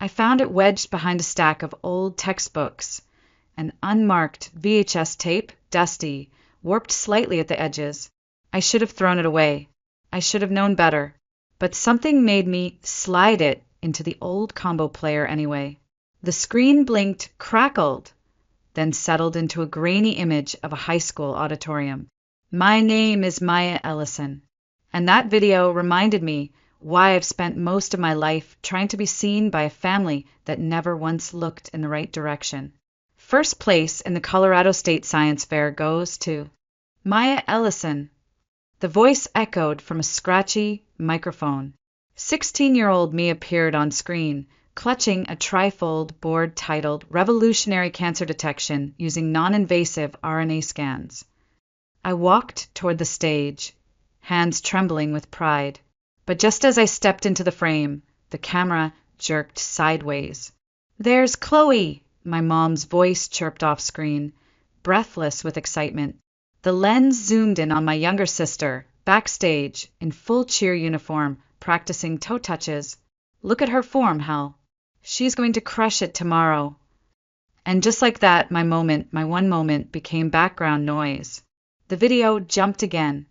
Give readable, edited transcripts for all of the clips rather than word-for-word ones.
I found it wedged behind a stack of old textbooks, an unmarked VHS tape, dusty, warped slightly at the edges. I should have thrown it away. I should have known better. But something made me slide it into the old combo player anyway. The screen blinked, crackled, then settled into a grainy image of a high school auditorium. My name is Maya Ellison, and that video reminded me why I've spent most of my life trying to be seen by a family that never once looked in the right direction. First place in the Colorado State Science Fair goes to Maya Ellison. The voice echoed from a scratchy microphone. 16-year-old me appeared on screen, clutching a trifold board titled Revolutionary Cancer Detection Using Non-Invasive RNA Scans. I walked toward the stage, hands trembling with pride. But just as I stepped into the frame, the camera jerked sideways. "There's Chloe!" my mom's voice chirped off screen, breathless with excitement. The lens zoomed in on my younger sister, backstage, in full cheer uniform, practicing toe touches. "Look at her form, Hal. She's going to crush it tomorrow." And just like that, my one moment, became background noise. The video jumped again,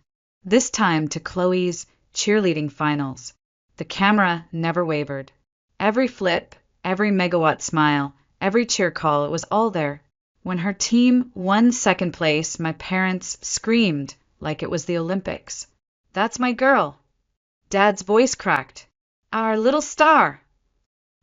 this time to Chloe's cheerleading finals. The camera never wavered. Every flip, every megawatt smile, every cheer call, it was all there. When her team won second place, my parents screamed like it was the Olympics. "That's my girl!" Dad's voice cracked. "Our little star!"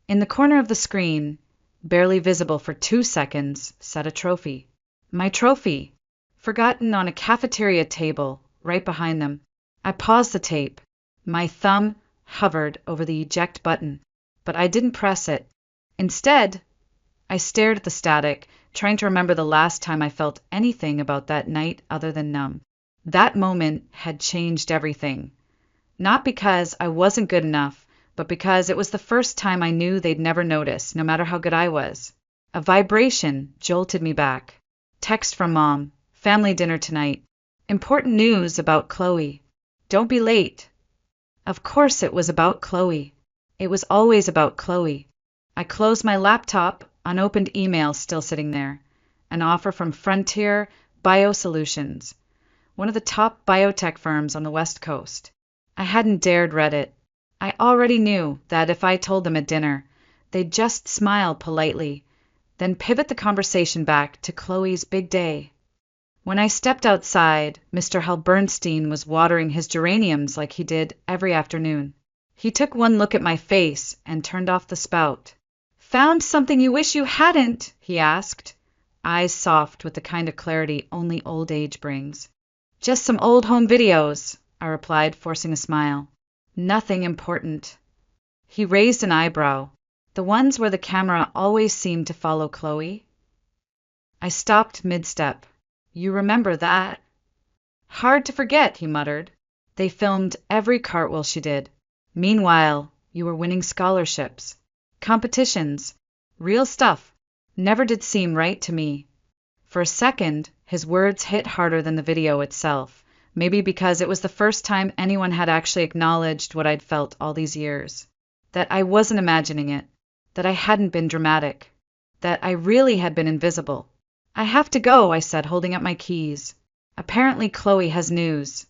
In the corner of the screen, barely visible for 2 seconds, sat a trophy. My trophy, forgotten on a cafeteria table right behind them. I paused the tape. My thumb hovered over the eject button, but I didn't press it. Instead, I stared at the static, trying to remember the last time I felt anything about that night other than numb. That moment had changed everything. Not because I wasn't good enough, but because it was the first time I knew they'd never notice, no matter how good I was. A vibration jolted me back. Text from Mom. "Family dinner tonight. Important news about Chloe. Don't be late." Of course it was about Chloe. It was always about Chloe. I closed my laptop, unopened email still sitting there. An offer from Frontier Biosolutions, one of the top biotech firms on the West Coast. I hadn't dared read it. I already knew that if I told them at dinner, they'd just smile politely, then pivot the conversation back to Chloe's big day. When I stepped outside, Mr. Hal Bernstein was watering his geraniums like he did every afternoon. He took one look at my face and turned off the spout. "Found something you wish you hadn't?" he asked, eyes soft with the kind of clarity only old age brings. "Just some old home videos," I replied, forcing a smile. "Nothing important." He raised an eyebrow. "The ones where the camera always seemed to follow Chloe?" I stopped mid-step. "You remember that?" "Hard to forget," he muttered. "They filmed every cartwheel she did. Meanwhile, you were winning scholarships, competitions, real stuff. Never did seem right to me." For a second, his words hit harder than the video itself, maybe because it was the first time anyone had actually acknowledged what I'd felt all these years. That I wasn't imagining it, that I hadn't been dramatic, that I really had been invisible. "I have to go," I said, holding up my keys. "Apparently Chloe has news."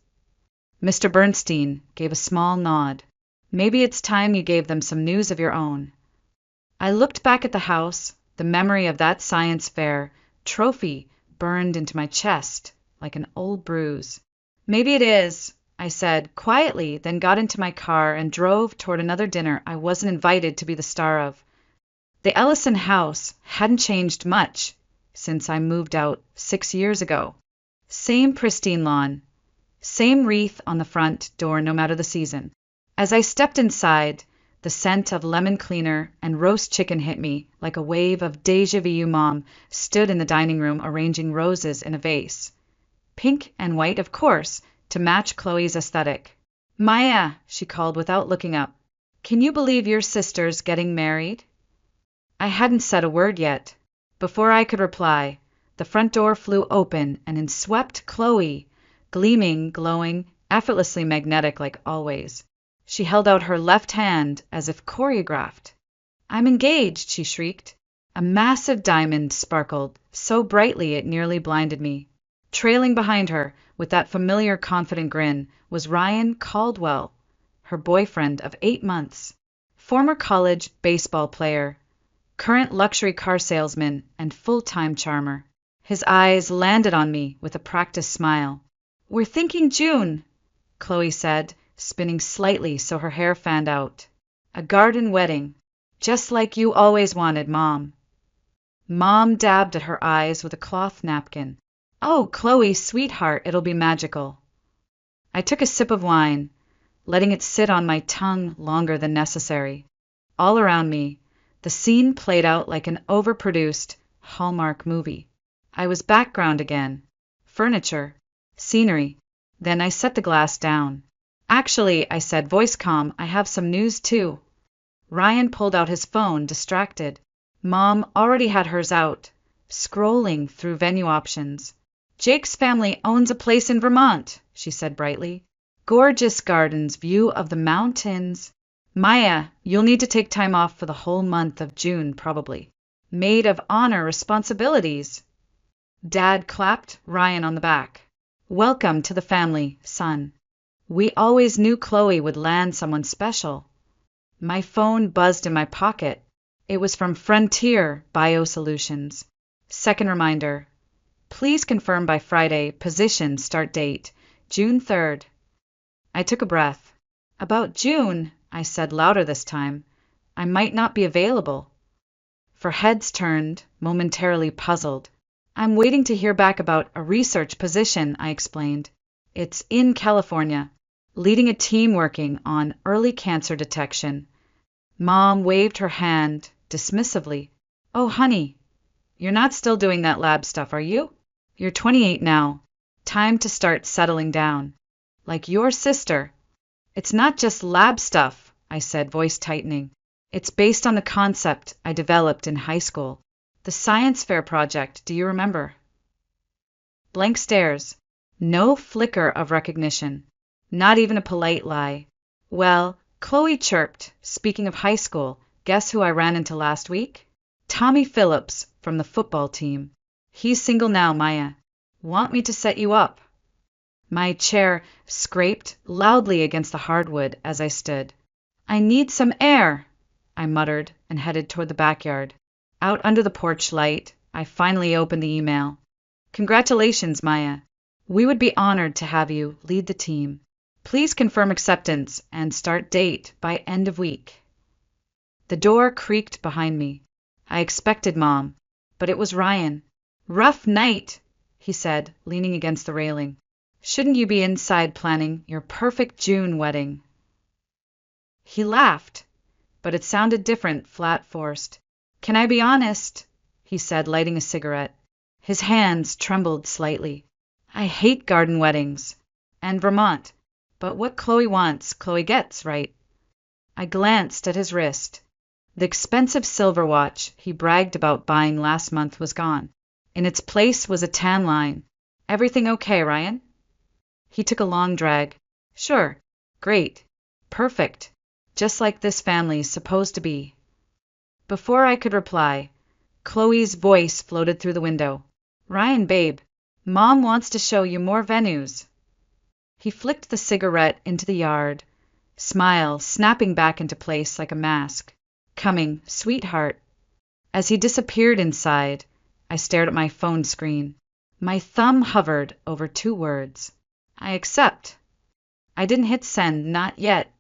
Mr. Bernstein gave a small nod. "Maybe it's time you gave them some news of your own." I looked back at the house, the memory of that science fair trophy burned into my chest like an old bruise. "Maybe it is," I said quietly, then got into my car and drove toward another dinner I wasn't invited to be the star of. The Ellison house hadn't changed much since I moved out 6 years ago. Same pristine lawn, same wreath on the front door no matter the season. As I stepped inside, the scent of lemon cleaner and roast chicken hit me like a wave of déjà vu. Mom stood in the dining room arranging roses in a vase. Pink and white, of course, to match Chloe's aesthetic. "Maya," she called without looking up, "can you believe your sister's getting married?" I hadn't said a word yet. Before I could reply, the front door flew open and in swept Chloe, gleaming, glowing, effortlessly magnetic like always. She held out her left hand as if choreographed. I'm engaged, she shrieked. A massive diamond sparkled so brightly it nearly blinded me. Trailing behind her, with that familiar confident grin, was Ryan Caldwell, her boyfriend of 8 months. Former college baseball player, current luxury car salesman, and full-time charmer. His eyes landed on me with a practiced smile. We're thinking June, Chloe said, spinning slightly so her hair fanned out. A garden wedding, just like you always wanted, Mom. Mom dabbed at her eyes with a cloth napkin. Oh, Chloe, sweetheart, it'll be magical. I took a sip of wine, letting it sit on my tongue longer than necessary. All around me, the scene played out like an overproduced Hallmark movie. I was background again. Furniture, scenery. Then I set the glass down. Actually, I said, voice calm, I have some news too. Ryan pulled out his phone, distracted. Mom already had hers out, scrolling through venue options. Jake's family owns a place in Vermont, she said brightly. Gorgeous gardens, view of the mountains. Maya, you'll need to take time off for the whole month of June, probably. Maid of honor responsibilities. Dad clapped Ryan on the back. Welcome to the family, son. We always knew Chloe would land someone special. My phone buzzed in my pocket. It was from Frontier Biosolutions. Second reminder. Please confirm by Friday, position, start date, June 3rd. I took a breath. About June, I said louder this time. I might not be available. For heads turned, momentarily puzzled. I'm waiting to hear back about a research position, I explained. It's in California, leading a team working on early cancer detection. Mom waved her hand dismissively. Oh, honey, you're not still doing that lab stuff, are you? You're 28 now. Time to start settling down. Like your sister. It's not just lab stuff, I said, voice tightening. It's based on the concept I developed in high school. The science fair project, do you remember? Blank stares. No flicker of recognition. Not even a polite lie. Well, Chloe chirped, speaking of high school, guess who I ran into last week? Tommy Phillips from the football team. He's single now, Maya. Want me to set you up? My chair scraped loudly against the hardwood as I stood. I need some air, I muttered and headed toward the backyard. Out under the porch light, I finally opened the email. Congratulations, Maya. We would be honored to have you lead the team. Please confirm acceptance and start date by end of week. The door creaked behind me. I expected Mom, but it was Ryan. Rough night, he said, leaning against the railing. Shouldn't you be inside planning your perfect June wedding? He laughed, but it sounded different, flat forced. Can I be honest? He said, lighting a cigarette. His hands trembled slightly. I hate garden weddings. And Vermont. But what Chloe wants, Chloe gets, right? I glanced at his wrist. The expensive silver watch he bragged about buying last month was gone. In its place was a tan line. Everything okay, Ryan? He took a long drag. Sure. Great. Perfect. Just like this family's supposed to be. Before I could reply, Chloe's voice floated through the window. Ryan, babe, Mom wants to show you more venues. He flicked the cigarette into the yard, smile snapping back into place like a mask. Coming, sweetheart. As he disappeared inside, I stared at my phone screen. My thumb hovered over 2 words. I accept. I didn't hit send, not yet.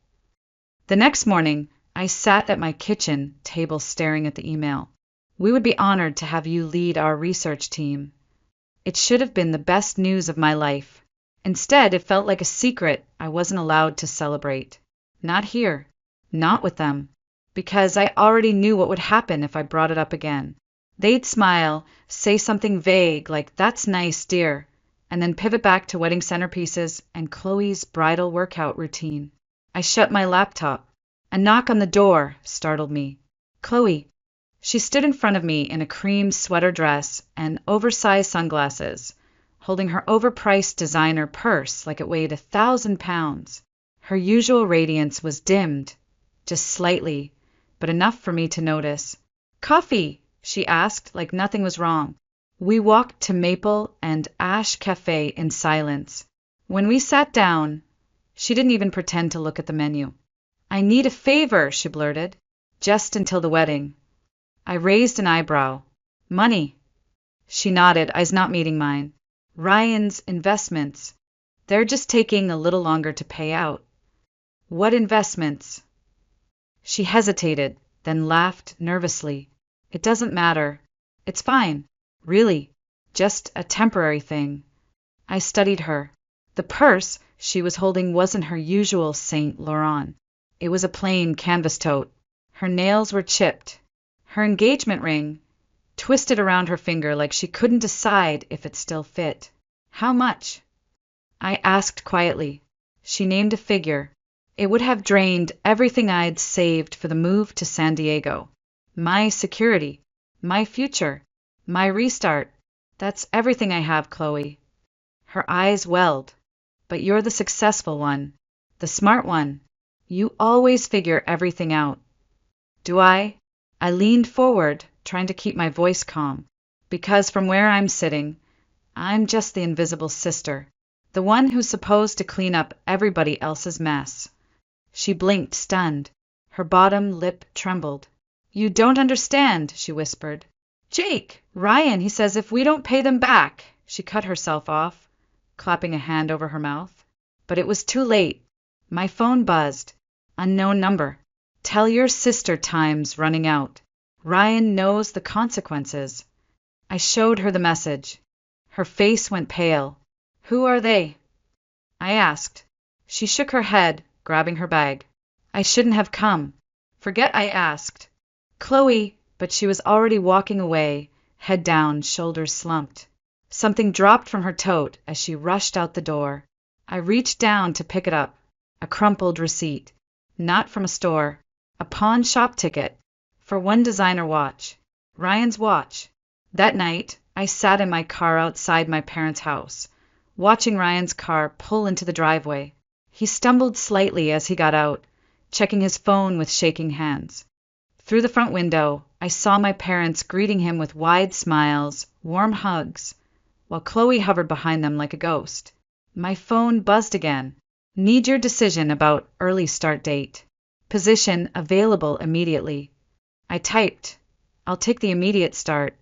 The next morning, I sat at my kitchen table staring at the email. We would be honored to have you lead our research team. It should have been the best news of my life. Instead, it felt like a secret I wasn't allowed to celebrate. Not here. Not with them. Because I already knew what would happen if I brought it up again. They'd smile, say something vague like, that's nice, dear, and then pivot back to wedding centerpieces and Chloe's bridal workout routine. I shut my laptop. A knock on the door startled me. Chloe. She stood in front of me in a cream sweater dress and oversized sunglasses, holding her overpriced designer purse like it weighed 1,000 pounds. Her usual radiance was dimmed, just slightly, but enough for me to notice. "Coffee?" she asked, like nothing was wrong. We walked to Maple and Ash Cafe in silence. When we sat down, she didn't even pretend to look at the menu. "I need a favor," she blurted. "Just until the wedding." I raised an eyebrow. "Money?" She nodded, eyes not meeting mine. "Ryan's investments. They're just taking a little longer to pay out." "What investments?" She hesitated, then laughed nervously. "It doesn't matter. It's fine. Really. Just a temporary thing." I studied her. The purse she was holding wasn't her usual Saint Laurent. It was a plain canvas tote. Her nails were chipped. Her engagement ring twisted around her finger like she couldn't decide if it still fit. "How much?" I asked quietly. She named a figure. It would have drained everything I'd saved for the move to San Diego. My security, my future, my restart. "That's everything I have, Chloe." Her eyes welled. "But you're the successful one, the smart one. You always figure everything out." "Do I?" I leaned forward, trying to keep my voice calm, because from where I'm sitting, I'm just the invisible sister, the one who's supposed to clean up everybody else's mess. She blinked, stunned. Her bottom lip trembled. "You don't understand," she whispered. "Jake! Ryan, he says if we don't pay them back." She cut herself off, clapping a hand over her mouth. But it was too late. My phone buzzed. Unknown number. "Tell your sister time's running out. Ryan knows the consequences." I showed her the message. Her face went pale. "Who are they?" I asked. She shook her head, grabbing her bag. "I shouldn't have come." "Forget I asked." "Chloe," but she was already walking away, head down, shoulders slumped. Something dropped from her tote as she rushed out the door. I reached down to pick it up. A crumpled receipt. Not from a store. A pawn shop ticket. For one designer watch. Ryan's watch. That night, I sat in my car outside my parents' house, watching Ryan's car pull into the driveway. He stumbled slightly as he got out, checking his phone with shaking hands. Through the front window, I saw my parents greeting him with wide smiles, warm hugs, while Chloe hovered behind them like a ghost. My phone buzzed again. "Need your decision about early start date. Position available immediately." I typed, "I'll take the immediate start,"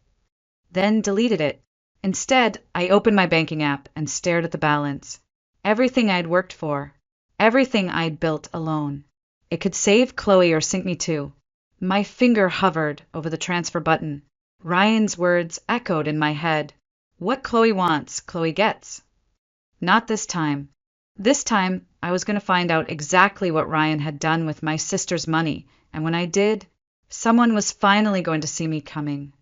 then deleted it. Instead, I opened my banking app and stared at the balance. Everything I'd worked for. Everything I'd built alone. It could save Chloe or sink me too. My finger hovered over the transfer button. Ryan's words echoed in my head. "What Chloe wants, Chloe gets." Not this time. This time, I was going to find out exactly what Ryan had done with my sister's money, and when I did, someone was finally going to see me coming.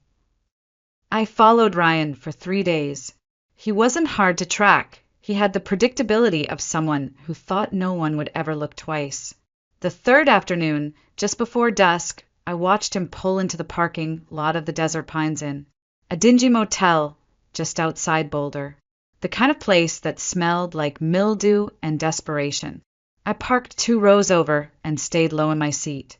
I followed Ryan for 3 days. He wasn't hard to track. He had the predictability of someone who thought no one would ever look twice. The third afternoon, just before dusk, I watched him pull into the parking lot of the Desert Pines Inn, a dingy motel just outside Boulder. The kind of place that smelled like mildew and desperation. I parked 2 rows over and stayed low in my seat.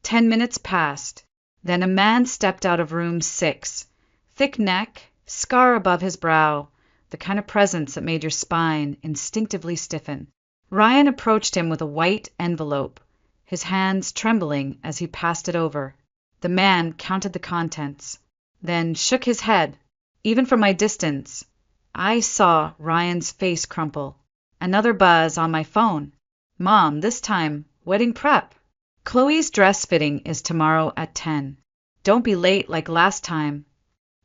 10 minutes passed. Then a man stepped out of room 6. Thick neck, scar above his brow, the kind of presence that made your spine instinctively stiffen. Ryan approached him with a white envelope, his hands trembling as he passed it over. The man counted the contents, then shook his head. Even from my distance, I saw Ryan's face crumple. Another buzz on my phone. "Mom, this time, wedding prep. Chloe's dress fitting is tomorrow at 10. Don't be late like last time."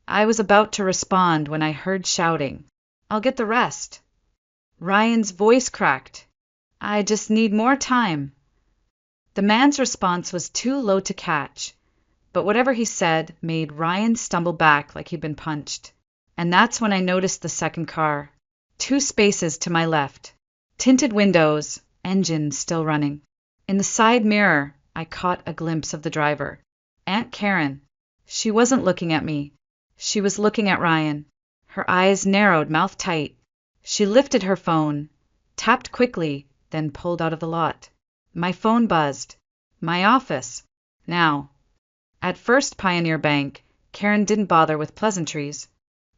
I was about to respond when I heard shouting. "I'll get the rest." Ryan's voice cracked. "I just need more time." The man's response was too low to catch, but whatever he said made Ryan stumble back like he'd been punched. And that's when I noticed the second car. 2 spaces to my left. Tinted windows, engine still running. In the side mirror, I caught a glimpse of the driver. Aunt Karen. She wasn't looking at me. She was looking at Ryan. Her eyes narrowed, mouth tight. She lifted her phone, tapped quickly, then pulled out of the lot. My phone buzzed. My office. Now, at First Pioneer Bank, Karen didn't bother with pleasantries.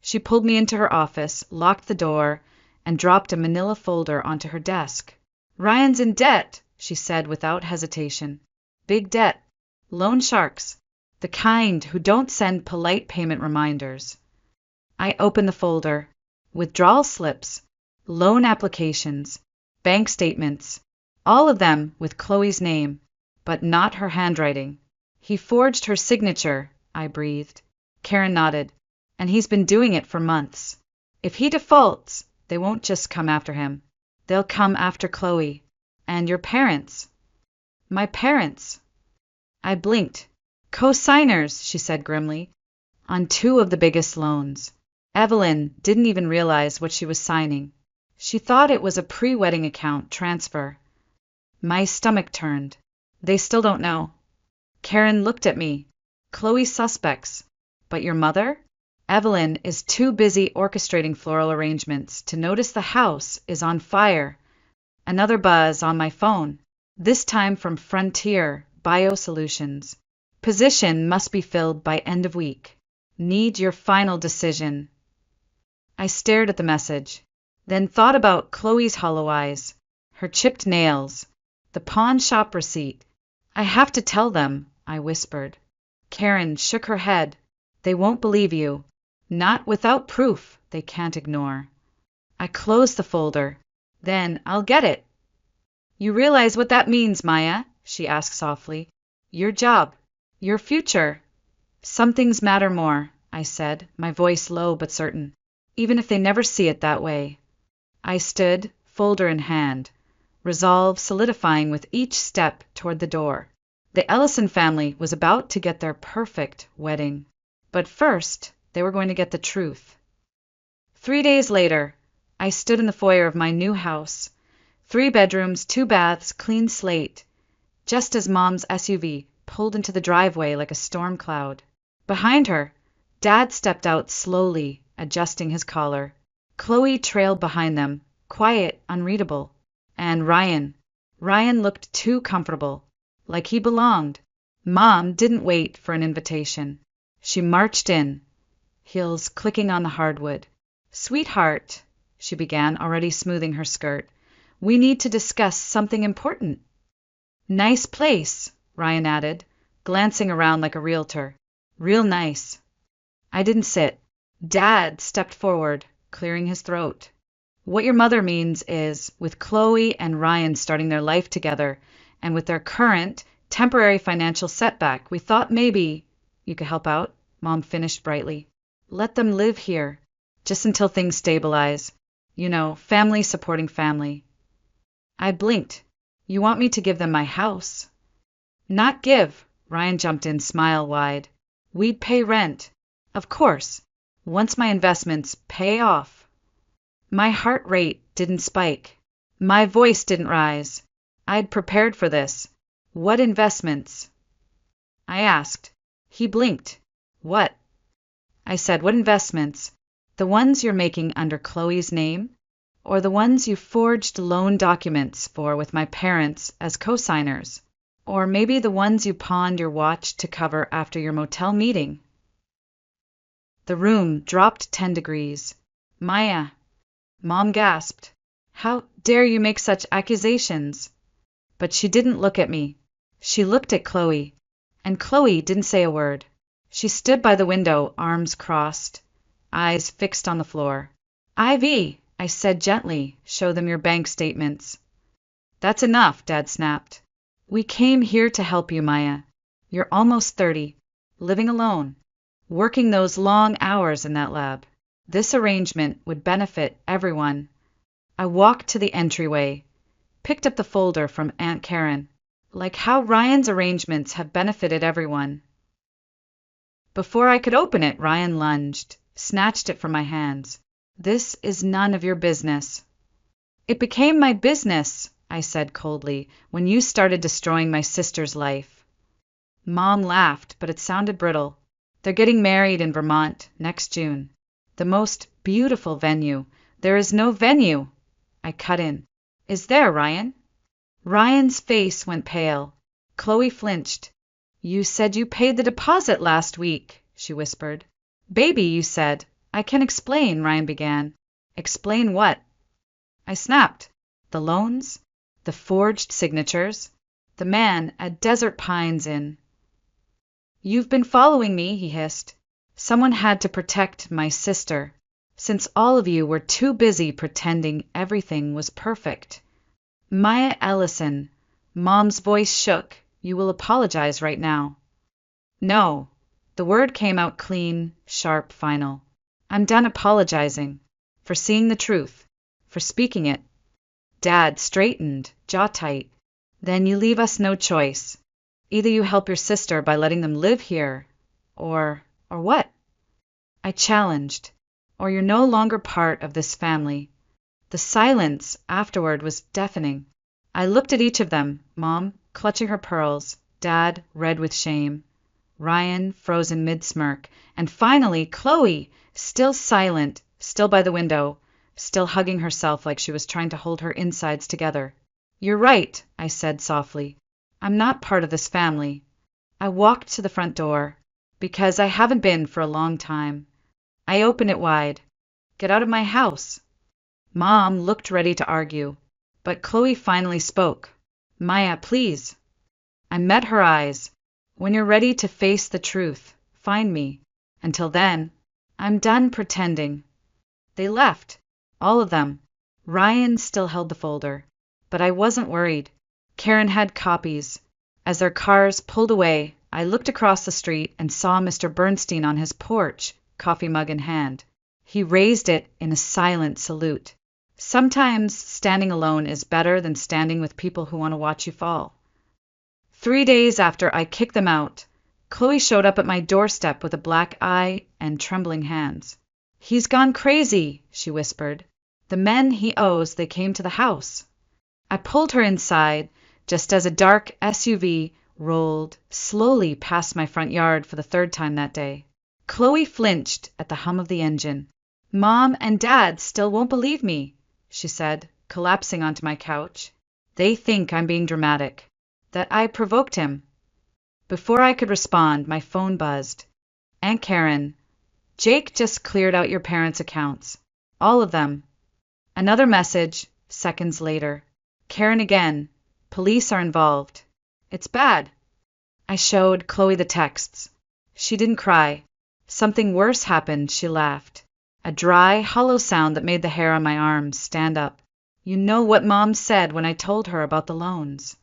She pulled me into her office, locked the door, and dropped a manila folder onto her desk. "Ryan's in debt," she said without hesitation. "Big debt. Loan sharks. The kind who don't send polite payment reminders." I opened the folder. Withdrawal slips, loan applications, bank statements, all of them with Chloe's name, but not her handwriting. "He forged her signature," I breathed. Karen nodded. "And he's been doing it for months. If he defaults, they won't just come after him. They'll come after Chloe. And your parents." "My parents." I blinked. "Co-signers," she said grimly, "on two of the biggest loans." Evelyn didn't even realize what she was signing. She thought it was a pre-wedding account transfer. My stomach turned. "They still don't know." Karen looked at me. "Chloe's suspects. But your mother?" "Evelyn is too busy orchestrating floral arrangements to notice the house is on fire." Another buzz on my phone, this time from Frontier Biosolutions. "Position must be filled by end of week. Need your final decision." I stared at the message, then thought about Chloe's hollow eyes, her chipped nails, the pawn shop receipt. "I have to tell them," I whispered. Karen shook her head. "They won't believe you. Not without proof they can't ignore." I closed the folder. "Then I'll get it." "You realize what that means, Maya?" she asked softly. "Your job. Your future." "Some things matter more," I said, my voice low but certain, "even if they never see it that way." I stood, folder in hand, resolve solidifying with each step toward the door. The Ellison family was about to get their perfect wedding. But first, they were going to get the truth. 3 days later, I stood in the foyer of my new house. 3 bedrooms, 2 baths, clean slate, just as Mom's SUV pulled into the driveway like a storm cloud. Behind her, Dad stepped out slowly, adjusting his collar. Chloe trailed behind them, quiet, unreadable. And Ryan looked too comfortable, like he belonged. Mom didn't wait for an invitation. She marched in, heels clicking on the hardwood. "Sweetheart," she began, already smoothing her skirt, "we need to discuss something important." "Nice place," Ryan added, glancing around like a realtor. "Real nice." I didn't sit. Dad stepped forward, clearing his throat. "What your mother means is, with Chloe and Ryan starting their life together, and with their current, temporary financial setback, we thought maybe you could help out," Mom finished brightly. "Let them live here, just until things stabilize. You know, family supporting family." I blinked. "You want me to give them my house?" "Not give," Ryan jumped in, smile wide. "We'd pay rent. Of course, once my investments pay off." My heart rate didn't spike. My voice didn't rise. I'd prepared for this. "What investments?" I asked. He blinked. "What?" I said, "What investments? The ones you're making under Chloe's name? Or the ones you forged loan documents for with my parents as co-signers? Or maybe the ones you pawned your watch to cover after your motel meeting?" The room dropped 10 degrees. "Maya," Mom gasped, "how dare you make such accusations?" But she didn't look at me. She looked at Chloe, and Chloe didn't say a word. She stood by the window, arms crossed, eyes fixed on the floor. "Ivy," I said gently, "show them your bank statements." "That's enough," Dad snapped. "We came here to help you, Maya. You're almost 30, living alone, working those long hours in that lab. This arrangement would benefit everyone." I walked to the entryway, picked up the folder from Aunt Karen. "Like how Ryan's arrangements have benefited everyone." Before I could open it, Ryan lunged, snatched it from my hands. "This is none of your business." "It became my business," I said coldly, "when you started destroying my sister's life." Mom laughed, but it sounded brittle. "They're getting married in Vermont next June. The most beautiful venue. There is no venue." I cut in. "Is there, Ryan?" Ryan's face went pale. Chloe flinched. You said you paid the deposit last week, she whispered. Baby, you said. I can explain, Ryan began. Explain what? I snapped. The loans? The forged signatures? The man at Desert Pines Inn. You've been following me, he hissed. Someone had to protect my sister, since all of you were too busy pretending everything was perfect. Maya Ellison, Mom's voice shook. You will apologize right now. No. The word came out clean, sharp, final. I'm done apologizing. For seeing the truth. For speaking it. Dad straightened, jaw tight. Then you leave us no choice. Either you help your sister by letting them live here, or what? I challenged. Or you're no longer part of this family. The silence afterward was deafening. I looked at each of them, Mom, clutching her pearls, Dad, red with shame, Ryan, frozen mid-smirk, and finally Chloe, still silent, still by the window, still hugging herself like she was trying to hold her insides together. You're right, I said softly. I'm not part of this family. I walked to the front door, because I haven't been for a long time. I opened it wide. Get out of my house. Mom looked ready to argue, but Chloe finally spoke. Maya, please. I met her eyes. When you're ready to face the truth, find me. Until then, I'm done pretending. They left. All of them. Ryan still held the folder. But I wasn't worried. Karen had copies. As their cars pulled away, I looked across the street and saw Mr. Bernstein on his porch, coffee mug in hand. He raised it in a silent salute. Sometimes standing alone is better than standing with people who want to watch you fall. 3 days after I kicked them out, Chloe showed up at my doorstep with a black eye and trembling hands. He's gone crazy, she whispered. The men he owes, they came to the house. I pulled her inside, just as a dark SUV rolled slowly past my front yard for the third time that day. Chloe flinched at the hum of the engine. Mom and Dad still won't believe me, she said, collapsing onto my couch. They think I'm being dramatic, that I provoked him. Before I could respond, my phone buzzed. Aunt Karen, Jake just cleared out your parents' accounts. All of them. Another message, seconds later. Karen again. Police are involved. It's bad. I showed Chloe the texts. She didn't cry. Something worse happened, she laughed. A dry, hollow sound that made the hair on my arms stand up. You know what Mom said when I told her about the loans.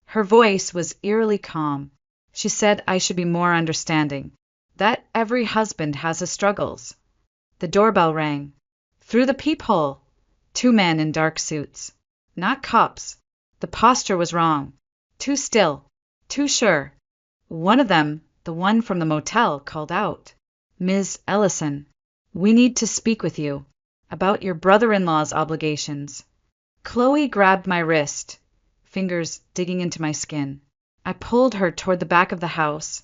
Her voice was eerily calm. She said I should be more understanding, that every husband has his struggles. The doorbell rang. Through the peephole, 2 men in dark suits. Not cops. The posture was wrong. Too still. Too sure. One of them, the one from the motel, called out. Ms. Ellison, we need to speak with you about your brother-in-law's obligations. Chloe grabbed my wrist, fingers digging into my skin. I pulled her toward the back of the house,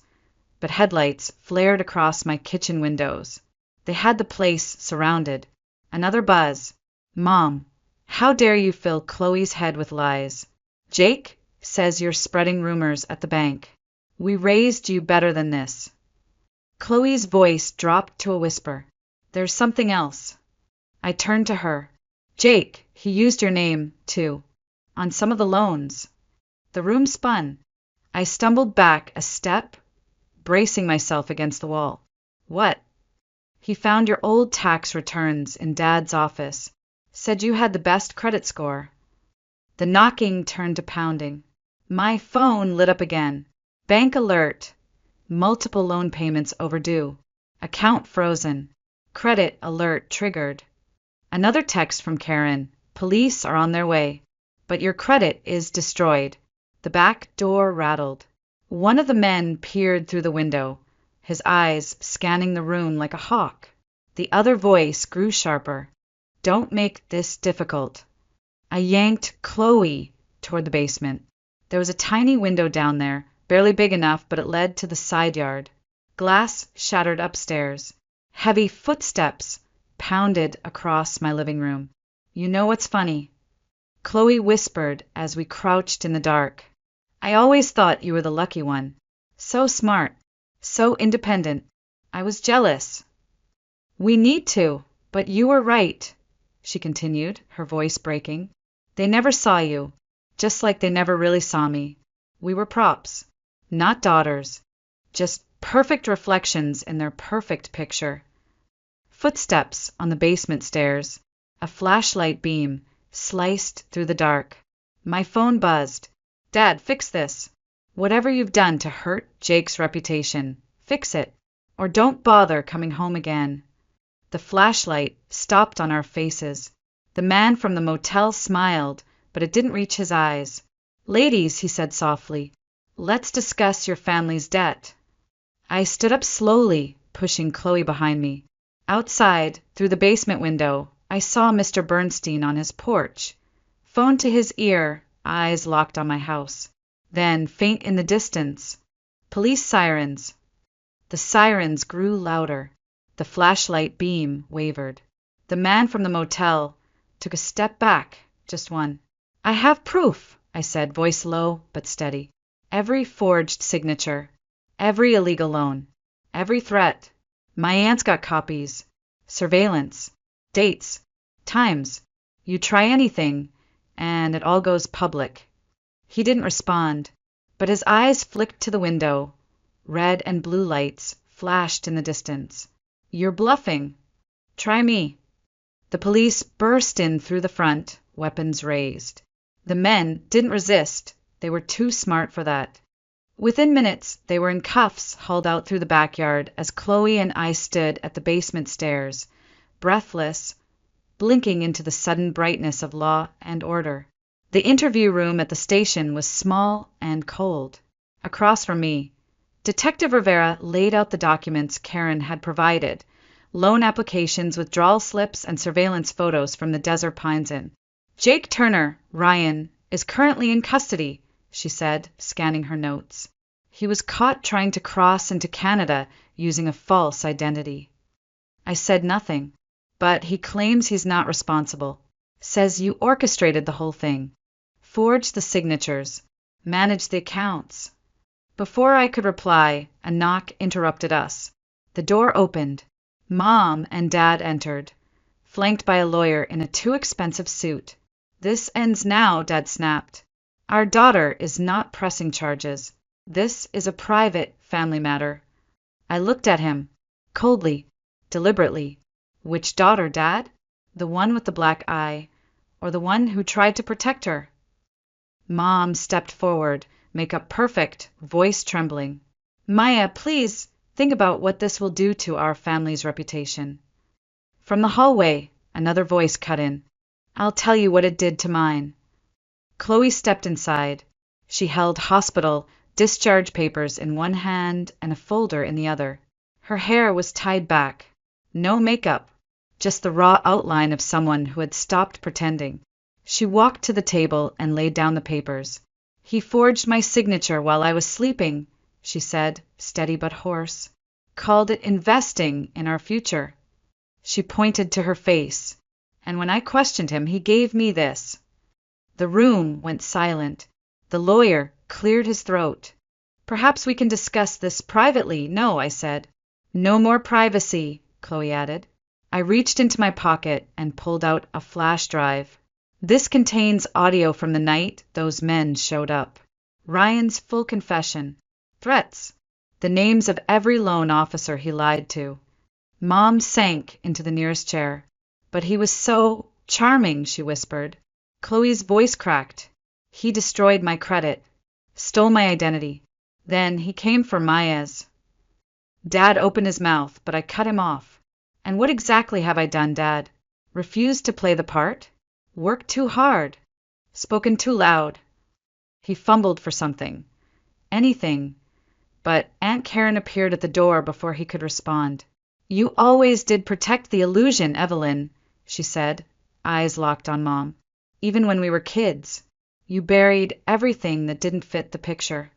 but headlights flared across my kitchen windows. They had the place surrounded. Another buzz. Mom, how dare you fill Chloe's head with lies? Jake says you're spreading rumors at the bank. We raised you better than this. Chloe's voice dropped to a whisper. There's something else. I turned to her. Jake, he used your name, too, on some of the loans. The room spun. I stumbled back a step, bracing myself against the wall. What? He found your old tax returns in Dad's office. Said you had the best credit score. The knocking turned to pounding. My phone lit up again. Bank alert. Multiple loan payments overdue. Account frozen. Credit alert triggered. Another text from Karen. Police are on their way. But your credit is destroyed. The back door rattled. One of the men peered through the window, his eyes scanning the room like a hawk. The other voice grew sharper. Don't make this difficult. I yanked Chloe toward the basement. There was a tiny window down there, barely big enough, but it led to the side yard. Glass shattered upstairs. Heavy footsteps pounded across my living room. You know what's funny? Chloe whispered as we crouched in the dark. I always thought you were the lucky one. So smart. So independent. I was jealous. We need to, but you were right, she continued, her voice breaking. They never saw you, just like they never really saw me. We were props, not daughters, just perfect reflections in their perfect picture. Footsteps on the basement stairs. A flashlight beam sliced through the dark. My phone buzzed. Dad, fix this. Whatever you've done to hurt Jake's reputation, fix it, or don't bother coming home again. The flashlight stopped on our faces. The man from the motel smiled, but it didn't reach his eyes. Ladies, he said softly, let's discuss your family's debt. I stood up slowly, pushing Chloe behind me. Outside, through the basement window, I saw Mr. Bernstein on his porch. Phone to his ear, eyes locked on my house. Then, faint in the distance, police sirens. The sirens grew louder. The flashlight beam wavered. The man from the motel took a step back, just one. I have proof, I said, voice low but steady. Every forged signature, every illegal loan, every threat. My aunt's got copies. Surveillance, dates, times. You try anything, and it all goes public. He didn't respond, but his eyes flicked to the window. Red and blue lights flashed in the distance. You're bluffing. Try me. The police burst in through the front, weapons raised. The men didn't resist. They were too smart for that. Within minutes, they were in cuffs hauled out through the backyard as Chloe and I stood at the basement stairs, breathless, blinking into the sudden brightness of law and order. The interview room at the station was small and cold. Across from me, Detective Rivera laid out the documents Karen had provided, loan applications, withdrawal slips, and surveillance photos from the Desert Pines Inn. Jake Turner, Ryan, is currently in custody, she said, scanning her notes. He was caught trying to cross into Canada using a false identity. I said nothing, but he claims he's not responsible. Says you orchestrated the whole thing. Forged the signatures. Managed the accounts. Before I could reply, a knock interrupted us. The door opened. Mom and Dad entered, flanked by a lawyer in a too expensive suit. This ends now, Dad snapped. Our daughter is not pressing charges. This is a private family matter. I looked at him, coldly, deliberately. Which daughter, Dad? The one with the black eye, or the one who tried to protect her? Mom stepped forward, makeup perfect, voice trembling. Maya, please, think about what this will do to our family's reputation. From the hallway, another voice cut in. I'll tell you what it did to mine. Chloe stepped inside. She held hospital discharge papers in one hand and a folder in the other. Her hair was tied back. No makeup, just the raw outline of someone who had stopped pretending. She walked to the table and laid down the papers. He forged my signature while I was sleeping, she said, steady but hoarse. Called it investing in our future. She pointed to her face, and when I questioned him, he gave me this. The room went silent. The lawyer cleared his throat. Perhaps we can discuss this privately. No, I said. No more privacy, Chloe added. I reached into my pocket and pulled out a flash drive. This contains audio from the night those men showed up. Ryan's full confession. Threats. The names of every loan officer he lied to. Mom sank into the nearest chair. But he was so charming, she whispered. Chloe's voice cracked. He destroyed my credit. Stole my identity. Then he came for Maya's. Dad opened his mouth, but I cut him off. And what exactly have I done, Dad? Refused to play the part? Worked too hard? Spoken too loud? He fumbled for something. Anything. But Aunt Karen appeared at the door before he could respond. You always did protect the illusion, Evelyn, she said, eyes locked on Mom. Even when we were kids. You buried everything that didn't fit the picture.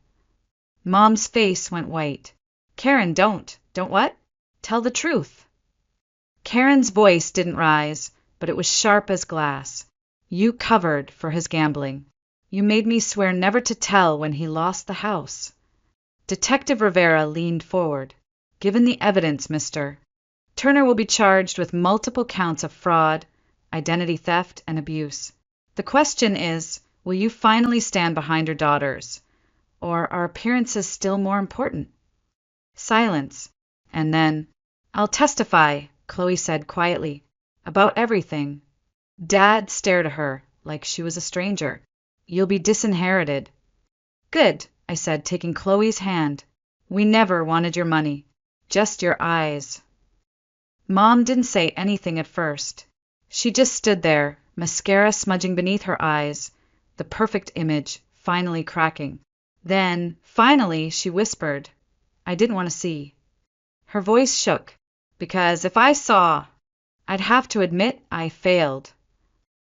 Mom's face went white. Karen, don't. Don't what? Tell the truth. Karen's voice didn't rise, but it was sharp as glass. You covered for his gambling. You made me swear never to tell when he lost the house. Detective Rivera leaned forward. Given the evidence, Mr. Turner will be charged with multiple counts of fraud, identity theft, and abuse. The question is, will you finally stand behind your daughters? Or are appearances still more important? Silence. And then, I'll testify, Chloe said quietly, about everything. Dad stared at her like she was a stranger. You'll be disinherited. Good, I said, taking Chloe's hand. We never wanted your money, just your eyes. Mom didn't say anything at first. She just stood there, mascara smudging beneath her eyes, the perfect image finally cracking. Then, finally, she whispered, I didn't want to see. Her voice shook, because if I saw, I'd have to admit I failed.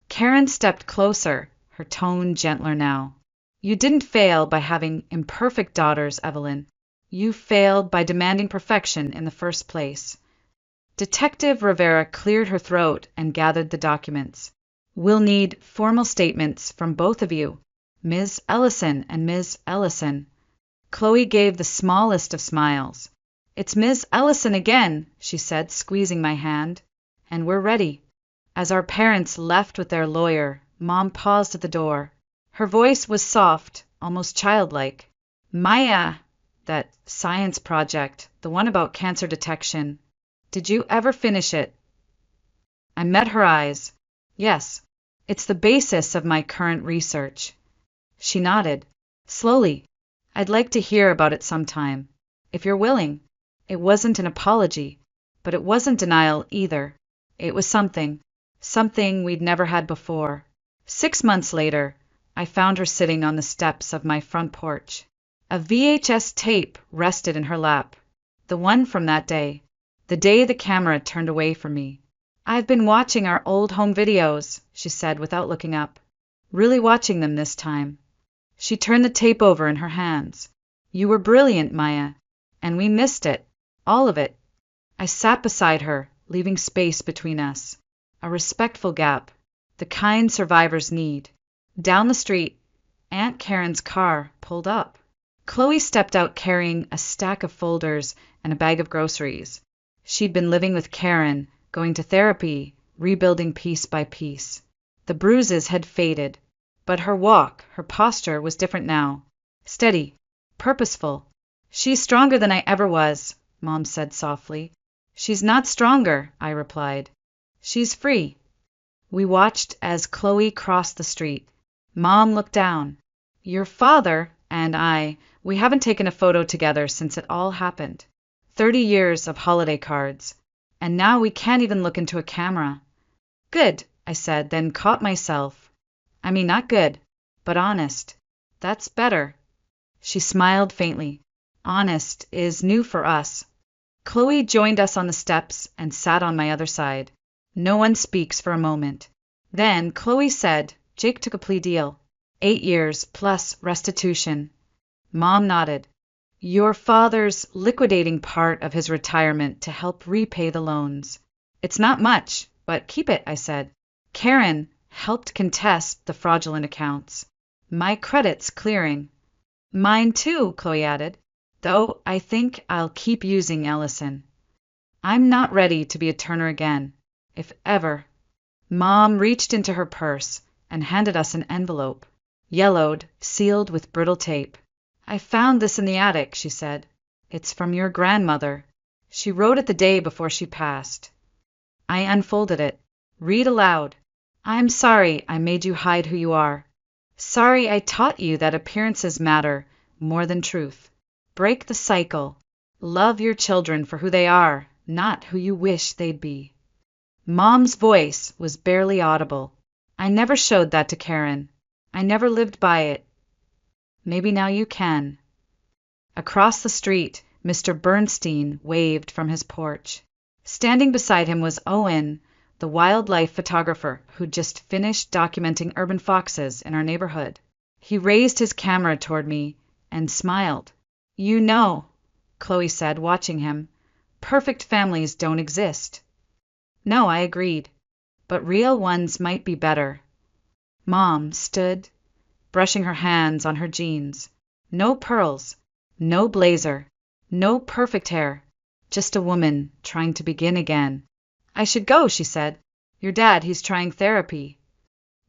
Karen stepped closer, her tone gentler now. You didn't fail by having imperfect daughters, Evelyn. You failed by demanding perfection in the first place. Detective Rivera cleared her throat and gathered the documents. We'll need formal statements from both of you, Ms. Ellison and Ms. Ellison. Chloe gave the smallest of smiles. It's Ms. Ellison again, she said, squeezing my hand. And we're ready. As our parents left with their lawyer, Mom paused at the door. Her voice was soft, almost childlike. Maya, that science project, the one about cancer detection, did you ever finish it? I met her eyes. Yes, it's the basis of my current research. She nodded. Slowly. I'd like to hear about it sometime, if you're willing. It wasn't an apology, but it wasn't denial either. It was something we'd never had before. 6 months later, I found her sitting on the steps of my front porch. A VHS tape rested in her lap, the one from that day, the day the camera turned away from me. I've been watching our old home videos, she said without looking up. Really watching them this time. She turned the tape over in her hands. You were brilliant, Maya, and we missed it, all of it. I sat beside her, leaving space between us. A respectful gap, the kind survivors need. Down the street, Aunt Karen's car pulled up. Chloe stepped out carrying a stack of folders and a bag of groceries. She'd been living with Karen, going to therapy, rebuilding piece by piece. The bruises had faded, but her walk, her posture was different now. Steady, purposeful. She's stronger than I ever was, Mom said softly. She's not stronger, I replied. She's free. We watched as Chloe crossed the street. Mom looked down. Your father and we haven't taken a photo together since it all happened. 30 years of holiday cards. And now we can't even look into a camera. Good, I said, then caught myself. I mean, not good, but honest. That's better. She smiled faintly. Honest is new for us. Chloe joined us on the steps and sat on my other side. No one speaks for a moment. Then Chloe said, Jake took a plea deal. 8 years plus restitution. Mom nodded. Your father's liquidating part of his retirement to help repay the loans. It's not much, but keep it, I said. Karen helped contest the fraudulent accounts. My credit's clearing. Mine too, Chloe added, though I think I'll keep using Ellison. I'm not ready to be a Turner again, if ever. Mom reached into her purse and handed us an envelope, yellowed, sealed with brittle tape. I found this in the attic, she said. It's from your grandmother. She wrote it the day before she passed. I unfolded it. Read aloud. I'm sorry I made you hide who you are. Sorry I taught you that appearances matter more than truth. Break the cycle. Love your children for who they are, not who you wish they'd be. Mom's voice was barely audible. I never showed that to Karen. I never lived by it. Maybe now you can. Across the street, Mr. Bernstein waved from his porch. Standing beside him was Owen, the wildlife photographer who'd just finished documenting urban foxes in our neighborhood. He raised his camera toward me and smiled. You know, Chloe said, watching him, perfect families don't exist. No, I agreed, but real ones might be better. Mom stood, brushing her hands on her jeans. No pearls, No blazer. No perfect hair. Just a woman trying to begin again. I should go, she said. Your dad, he's trying therapy.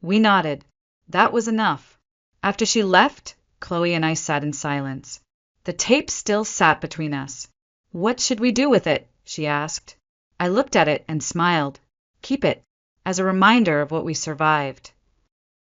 We nodded. That was enough. After she left, Chloe and I sat in silence. The tape still sat between us. What should we do with it? She asked. I looked at it and smiled. Keep it, as a reminder of what we survived.